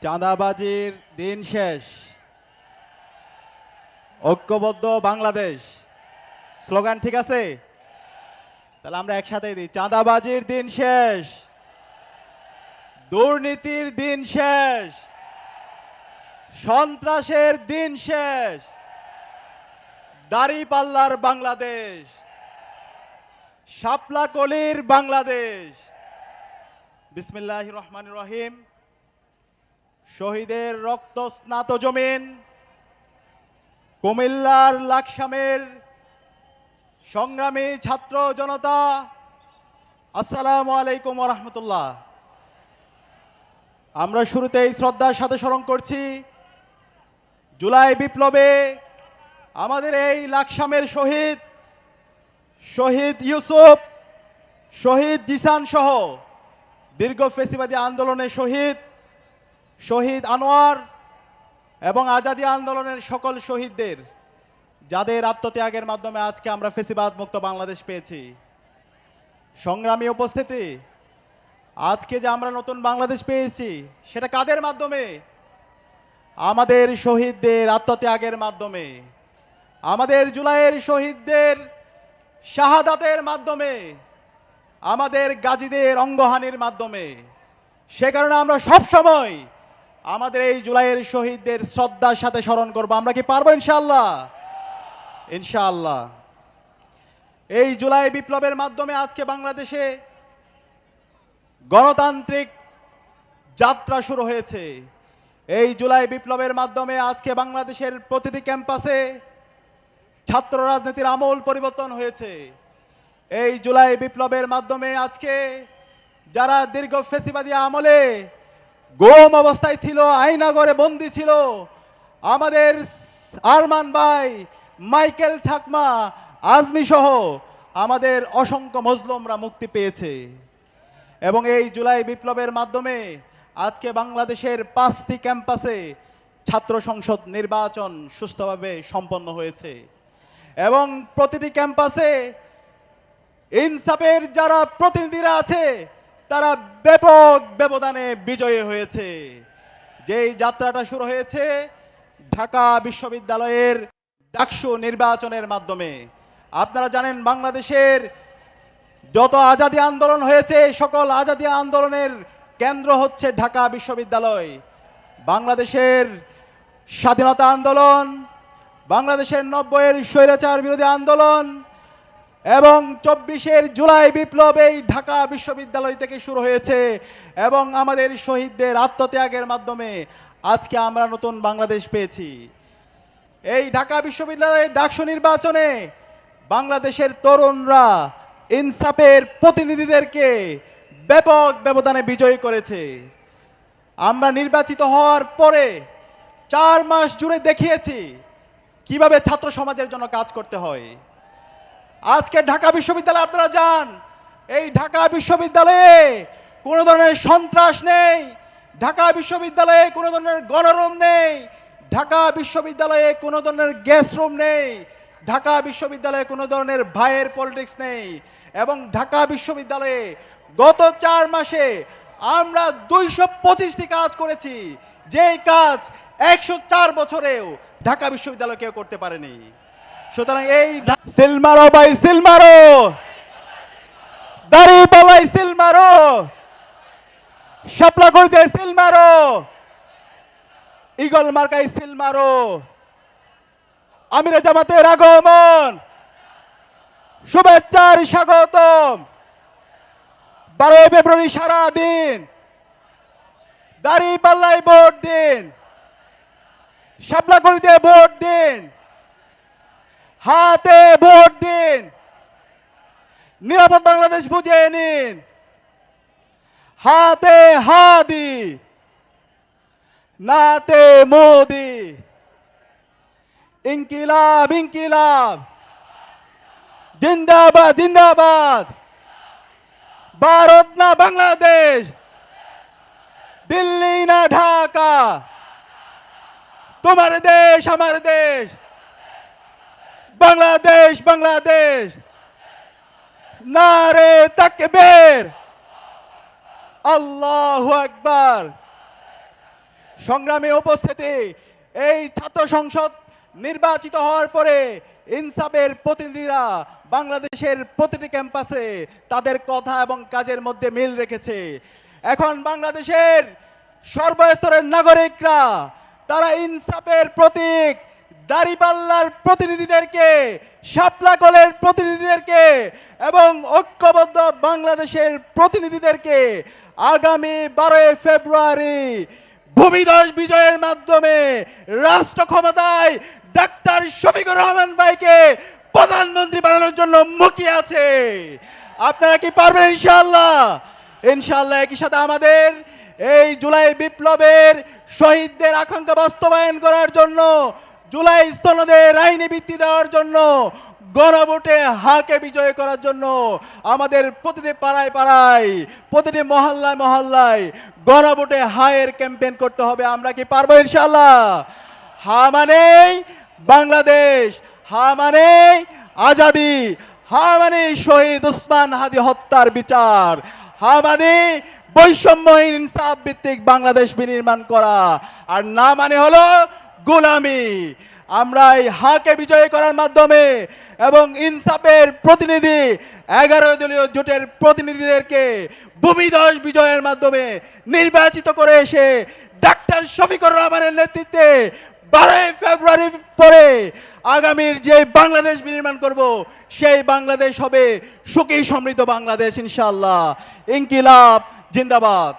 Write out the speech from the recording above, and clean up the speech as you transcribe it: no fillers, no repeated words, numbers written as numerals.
চাঁদাবাজির দিন শেষ, ঐক্যবদ্ধ বাংলাদেশ। স্লোগান ঠিক আছে? তাহলে আমরা একসাথে দিই, চাঁদাবাজির দিন শেষ, দুর্নীতির দিন শেষ, সন্ত্রাসের দিন শেষ, দাড়িপাল্লার বাংলাদেশ, শাপলা কলির বাংলাদেশ। বিসমিল্লাহির রহমানির রহিম। শহীদের রক্ত স্নাত জমিন কুমিল্লার লাকসামের সংগ্রামী ছাত্র জনতা, আসসালামু আলাইকুম ওয়া রাহমাতুল্লাহ। আমরা শুরুতেই শ্রদ্ধার সাথে স্মরণ করছি জুলাই বিপ্লবে আমাদের এই লাকসামের শহীদ ইউসুফ, শহীদ জিসান সহ দীর্ঘ ফেসিবাদী আন্দোলনে শহীদ আনোয়ার এবং আজাদী আন্দোলনের সকল শহীদদের, যাদের আত্মত্যাগের মাধ্যমে আজকে আমরা ফেসিবাদ মুক্ত বাংলাদেশ পেয়েছি। সংগ্রামী উপস্থিতি, আজকে যে আমরা নতুন বাংলাদেশ পেয়েছি সেটা কাদের মাধ্যমে? আমাদের শহীদদের আত্মত্যাগের মাধ্যমে, আমাদের জুলাইয়ের শহীদদের শাহাদাতের মাধ্যমে, আমাদের গাজীদের অঙ্গহানির মাধ্যমে। সে কারণে আমরা সব সময় আমাদের এই জুলাইয়ের শহীদদের শ্রদ্ধার সাথে স্মরণ করব। আমরা কি পারবো? ইনশাআল্লাহ, ইনশাআল্লাহ। এই জুলাই বিপ্লবের মাধ্যমে আজকে বাংলাদেশে গণতান্ত্রিক যাত্রা শুরু হয়েছে। এই জুলাই বিপ্লবের মাধ্যমে আজকে বাংলাদেশের প্রতিটি ক্যাম্পাসে ছাত্র রাজনীতির আমূল পরিবর্তন হয়েছে। এই জুলাই বিপ্লবের মাধ্যমে আজকে যারা দীর্ঘ ফেসিবাদী আমলে গুম অবস্থায় ছিল, আয়নাঘরে বন্দী ছিল, আমাদের আরমান ভাই, মাইকেল ঠাকমা, আজমি সহ আমাদের অসংখ্য মজলুমরা মুক্তি পেয়েছে। এবং এই জুলাই বিপ্লবের মাধ্যমে আজকে বাংলাদেশের 5টি ক্যাম্পাসে ছাত্র সংসদ নির্বাচন সুষ্ঠুভাবে সম্পন্ন হয়েছে এবং প্রতিটি ক্যাম্পাসে ইনসাফের যারা প্রতিনিধিরা আছে তারা ব্যাপক ব্যবধানে বিজয়ী হয়েছে। যেই যাত্রাটা শুরু হয়েছে ঢাকা বিশ্ববিদ্যালয়ের ডাকসু নির্বাচনের মাধ্যমে। আপনারা জানেন বাংলাদেশের যত আজাদী আন্দোলন হয়েছে সকল আজাদী আন্দোলনের কেন্দ্র হচ্ছে ঢাকা বিশ্ববিদ্যালয়। বাংলাদেশের স্বাধীনতা আন্দোলন, বাংলাদেশের 90-এর স্বৈরাচার বিরোধী আন্দোলন এবং 24-এর জুলাই বিপ্লব এই ঢাকা বিশ্ববিদ্যালয় থেকে শুরু হয়েছে এবং আমাদের শহীদদের আত্মত্যাগের মাধ্যমে আজকে আমরা নতুন বাংলাদেশ পেয়েছি। এই ঢাকা বিশ্ববিদ্যালয়ের ডাকসু নির্বাচনে বাংলাদেশের তরুণরা ইনসাফের প্রতিনিধিদেরকে ব্যাপক ব্যবধানে বিজয়ী করেছে। আমরা নির্বাচিত হওয়ার পরে 4 মাস জুড়ে দেখিয়েছি কিভাবে ছাত্র সমাজের জন্য কাজ করতে হয়। আজকে ঢাকা বিশ্ববিদ্যালয়ে আপনারা যান, এই ঢাকা বিশ্ববিদ্যালয়ে কোনো ধরনের সন্ত্রাস নেই, ঢাকা বিশ্ববিদ্যালয়ে কোনো ধরনের গণরুম নেই, ঢাকা বিশ্ববিদ্যালয়ে কোনো ধরনের গ্যাস রুম নেই, ঢাকা বিশ্ববিদ্যালয়ে কোনো ধরনের ভাইয়ের পলিটিক্স নেই। এবং ঢাকা বিশ্ববিদ্যালয়ে গত 4 মাসে আমরা 225টি কাজ করেছি, যেই কাজ 104 বছরেও ঢাকা বিশ্ববিদ্যালয় কেউ করতে পারেনি। সুতরাং এই সিল মারো ভাই, সিল মারো, দাড়িপাল্লায় সিল মারো, শাপলা কলিতে সিল মারো, ঈগল মার্কায় সিল মারো। আমিরে জামাতের আগমন, শুভেচ্ছার স্বাগতম। 12 ফেব্রুয়ারি সারা দিন দাড়িপাল্লায় ভোট দিন, শাপলা কলিতে ভোট দিন, হাতে ভোট দিন, নিরাপদ বাংলাদেশ বুঝে নিন, হাতে হাদি, নাতে মোদি। ইনকিলাব ইনকিলাব, জিন্দাবাদ জিন্দাবাদ। ভারত না বাংলাদেশ, দিল্লি না ঢাকা, তোমার দেশ আমার দেশ, বাংলাদেশ বাংলাদেশ। নারে তাকবীর, আল্লাহু আকবার। সংগ্রামে উপস্থিতি, এই ছাত্র সংসদ নির্বাচিত হওয়ার পরে ইনসাফের প্রতিনিধিরা বাংলাদেশের প্রতিটি ক্যাম্পাসে তাদের কথা এবং কাজের মধ্যে মিল রেখেছে। এখন বাংলাদেশের সর্বস্তরের নাগরিকরা তারা ইনসাফের প্রতীক দাড়িপাল্লার প্রতিনিধিদেরকে, শাপলা কলের প্রতিনিধিদেরকে এবং ঐক্যবদ্ধ বাংলাদেশের প্রতিনিধিদেরকে আগামী 12 ফেব্রুয়ারি ভূমিধস বিজয়ের মাধ্যমে রাষ্ট্র ক্ষমতায় ডাক্তার শফিকুর রহমান ভাইকে প্রধানমন্ত্রী বানানোর জন্য মুখিয়ে আছে। আপনারা কি পারবেন? ইনশাআল্লাহ। ইনশাআল্লাহ। একই সাথে আমাদের এই জুলাই বিপ্লবের শহীদদের আকাঙ্ক্ষা বাস্তবায়ন করার জন্য, জুলাই স্থলদের আইনি ভিত্তি দেওয়ার জন্য, গণভোটে হাকে বিজয় করার জন্য আমাদের প্রতিটি পাড়ায় পাড়ায়, প্রতিটি মহল্লায় মহল্লায় গণভোটে হায়ের ক্যাম্পেইন করতে হবে। আমরা কি পারবো? ইনশাআল্লাহ। হা মানে বাংলাদেশ, হা মানে আজাদি, হা মানে শহীদ ওসমান হাদি হত্যার বিচার, হা মানে বৈষম্যহীন ইনসাফ ভিত্তিক বাংলাদেশ বিনির্মাণ করা, আর না মানে হলো গোলামি। আমরা এই হাকে বিজয় করার মাধ্যমে এবং ইনসাফের প্রতিনিধি 11 দলীয় জোটের প্রতিনিধিদেরকে ভূমিধস বিজয়ের মাধ্যমে নির্বাচিত করে এসে ডাক্তার শফিকুর রহমানের নেতৃত্বে 12 ফেব্রুয়ারি পরে আগামীর যে বাংলাদেশ বিনির্মাণ করব, সেই বাংলাদেশ হবে সুখী সমৃদ্ধ বাংলাদেশ ইনশাআল্লাহ। ইনকিলাব জিন্দাবাদ।